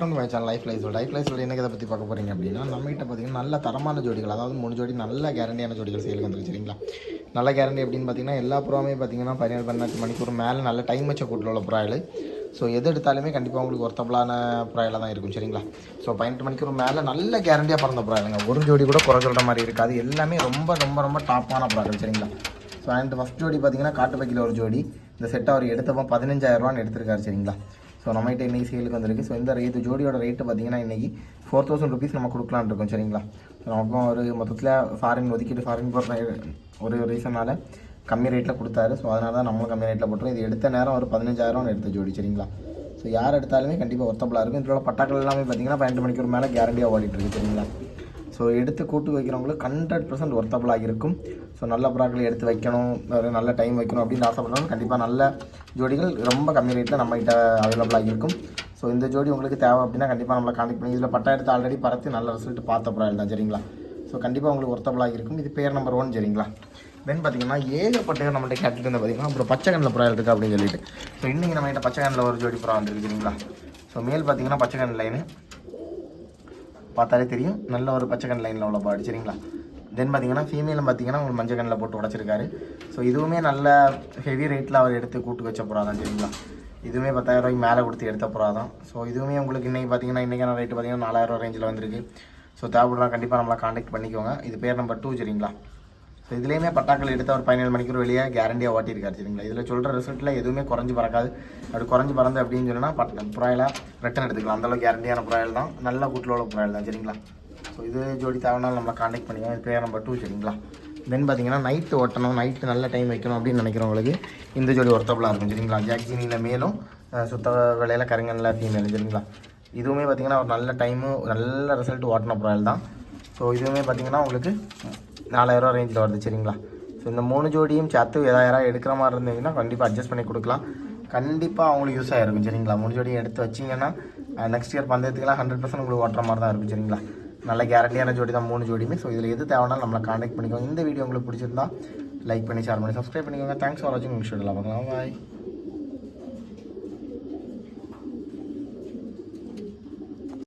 Life life என்ன இதை பற்றி பார்க்க போகிறீங்க அப்படின்னா நம்மகிட்ட பார்த்தீங்கன்னா நல்ல தரமான ஜோடிகள், அதாவது 3 ஜோடி நல்ல கேரண்டியான ஜோடிகள் சேலுக்கு வந்துருக்கு. சரிங்களா? நல்ல கேரண்டி அப்படின்னு பார்த்தீங்கன்னா எல்லா ப்ரோமே பார்த்தீங்கன்னா 17-18 மணிக்கூர் மேலே நல்ல டைம் வச்ச கூட்டில் உள்ள ப்ராயல். ஸோ எது எடுத்தாலுமே கண்டிப்பாக உங்களுக்கு ஒர்த்தபிளான ப்ராயில் தான் இருக்கும். சரிங்களா? ஸோ 18 மணிக்கூர் மேலே நல்ல கேரண்டியாக பிறந்த ப்ராயலுங்க. ஒரு ஜோடி கூட குறை சொல்கிற மாதிரி இருக்காது. எல்லாமே ரொம்ப ரொம்ப ரொம்ப டாப்பான ப்ராயல். சரிங்களா? ஸோ அண்ட் ஃபஸ்ட் ஜோடி பார்த்தீங்கன்னா காட்டுப்பக்கியில் ஒரு ஜோடி. இந்த செட்டை அவர் எடுத்தப்போ 15,000 எடுத்திருக்காரு. சரிங்களா? ஸோ நம்மகிட்ட இன்றைக்கி சேலுக்கு வந்திருக்கு. ஸோ இந்த ஜோடியோட ரேட்டு பார்த்தீங்கன்னா இன்றைக்கி 4,000 ருபீஸ் நம்ம கொடுக்கலான்னு இருக்கோம். சரிங்களா? ஸோ நமக்கும் ஒரு மொத்தத்தில் ஃபாரின் ஒதுக்கிட்டு ஃபாரின் போகிற ஒரு ரீசனால் கம்மி ரேட்டில் கொடுத்தாரு. ஸோ அதனால தான் நம்மளும் கம்மி ரேட்டில் போட்டுரும். இது எடுத்த நேரம் ஒரு 15,000 எடுத்த ஜோடி. சரிங்களா? ஸோ யார் எடுத்தாலுமே கண்டிப்பாக ஒர்த்தபிளாக இருக்கும். இதோட பட்டாக்கள் எல்லாமே பார்த்தீங்கன்னா 12 மணிக்கு ஒரு மேலே கேரண்டியாக ஓடிட்டு இருக்குது. சரிங்களா? ஸோ எடுத்து கூட்டு வைக்கிறவங்களுக்கு 100% ஒர்த்தபிளாக இருக்கும். ஸோ நல்ல ப்ராக்களை எடுத்து வைக்கணும், ஒரு நல்ல டைம் வைக்கணும் அப்படின்னு ஆசைப்படுறவங்க கண்டிப்பாக நல்ல ஜோடிகள் ரொம்ப கம்மி ரேட்டில் நம்மகிட்ட அவைலபிளாக இருக்கும். ஸோ இந்த ஜோடி உங்களுக்கு தேவை அப்படின்னா கண்டிப்பாக நம்மளை கான்டெக்ட் பண்ணி இதில் பட்டா எடுத்து ஆல்ரெடி பறத்து நல்ல ரிசல்ட் பார்த்த ப்ராயல் தான். சரிங்களா? ஸோ கண்டிப்பாக உங்களுக்கு ஒர்த்தபிளாக இருக்கும். இது பேர் நம்பர் 1. சரிங்களா? தென் பார்த்தீங்கன்னா ஏகப்பட்ட நம்மகிட்ட கேட்டுட்டு வந்து பார்த்தீங்கன்னா அப்புறம் பச்சை கண்ணில் ப்ராயல் இருக்குது அப்படின்னு சொல்லிட்டு. ஸோ இன்றைக்கி நம்மகிட்ட பச்சை கண்ணில் ஒரு ஜோடி ப்ரா வந்துருக்கு. சரிங்களா? ஸோ மேல் பார்த்தீங்கன்னா பச்சை கண் லைனு பார்த்தாலே தெரியும், நல்ல ஒரு பச்சை கண் லைனில் உள்ள பாடி. சரிங்களா? தென் பார்த்தீங்கன்னா ஃபீமேலும் பார்த்தீங்கன்னா உங்களுக்கு மஞ்சள் கண்ணில் போட்டு உடச்சிருக்காரு. ஸோ இதுவுமே நல்ல ஹெவி ரேட்டில் அவர் எடுத்து கூட்டு வச்ச புறா தான். சரிங்களா? இதுவுமே 10,000 ரூபாய்க்கு மேலே கொடுத்து எடுத்த புறா தான். ஸோ இதுவுமே உங்களுக்கு இன்றைக்கி பார்த்தீங்கன்னா இன்றைக்கான ரேட்டு பார்த்தீங்கன்னா 4,000 ரேஞ்சில் வந்திருக்கு. ஸோ தேவைப்படுறா கண்டிப்பாக நம்மளை கான்டெக்ட் பண்ணிக்கோங்க. இது பேர் நம்பர் 2. சரிங்களா? ஸோ இதுலேயுமே பட்டாக்கள் எடுத்து ஒரு 17 மணிக்கு வெளியே கேரண்டியாக ஓட்டியிருக்காரு. சரிங்களா? இதில் சொல்கிற ரிசல்ட்டில் எதுவுமே குறைஞ்சி பறக்காது. அப்படி குறைஞ்சி பறந்து அப்படின்னு சொன்னால் புறாயில் ரிட்டன் எடுத்துக்கலாம். அந்தளவுக்கு கேரண்டியான புறாயில் தான், நல்ல கூட்டில் உள்ள புறாயில் தான். சரிங்களா? ஸோ இது ஜோடி தேவைனாலும் நம்மளை கான்டெக்ட் பண்ணிக்கோங்க. இது பேர் நம்பர் 2. சரிங்களா? தென் பார்த்தீங்கன்னா நைட்டு ஓட்டணும், நைட்டு நல்ல டைம் வைக்கணும் அப்படின்னு நினைக்கிறவங்களுக்கு இந்த ஜோடி ஒர்த்தபிளாக இருக்கும். சரிங்களா? ஜாக்ஜினியில் மேலும் சுத்த வேலையில் கருங்கல்ல ஃபீமேல். சரிங்களா? இதுவுமே பார்த்தீங்கன்னா ஒரு நல்ல டைமு நல்ல ரிசல்ட் ஓட்டின புறாயில் தான். ஸோ இதுவுமே பார்த்தீங்கன்னா உங்களுக்கு 4,000 ரேஞ்சில் வருது. சரிங்களா? ஸோ இந்த 3 ஜோடியும் சேர்த்து யாராவது எடுக்கிற மாதிரி இருந்தீங்கன்னா கண்டிப்பாக அட்ஜஸ்ட் பண்ணி கொடுக்கலாம். கண்டிப்பாக அவங்களுக்கு யூஸ் ஆகிருக்கும். சரிங்களா? 3 ஜோடியும் எடுத்து வச்சிங்கன்னா நெக்ஸ்ட் இயர் பந்தயத்துக்குலாம் 100% உங்களுக்கு ஓட்டுற மாதிரி தான் இருக்கும். சரிங்களா? நல்ல கேரண்டியான ஜோடி தான் 3 ஜோடியுமே. ஸோ இதில் எது தேவைனாலும் நம்மளை கான்டெக்ட் பண்ணிக்கோங்க. இந்த வீடியோ உங்களுக்கு பிடிச்சிருந்தா லைக் பண்ணி ஷேர் பண்ணி சப்ஸ்கிரைப் பண்ணிக்கோங்க. தேங்க்ஸ் ஃபார் வாட்சிங். நெக்ஸ்ட் வீடியோவில் பார்க்கலாம். பாய்.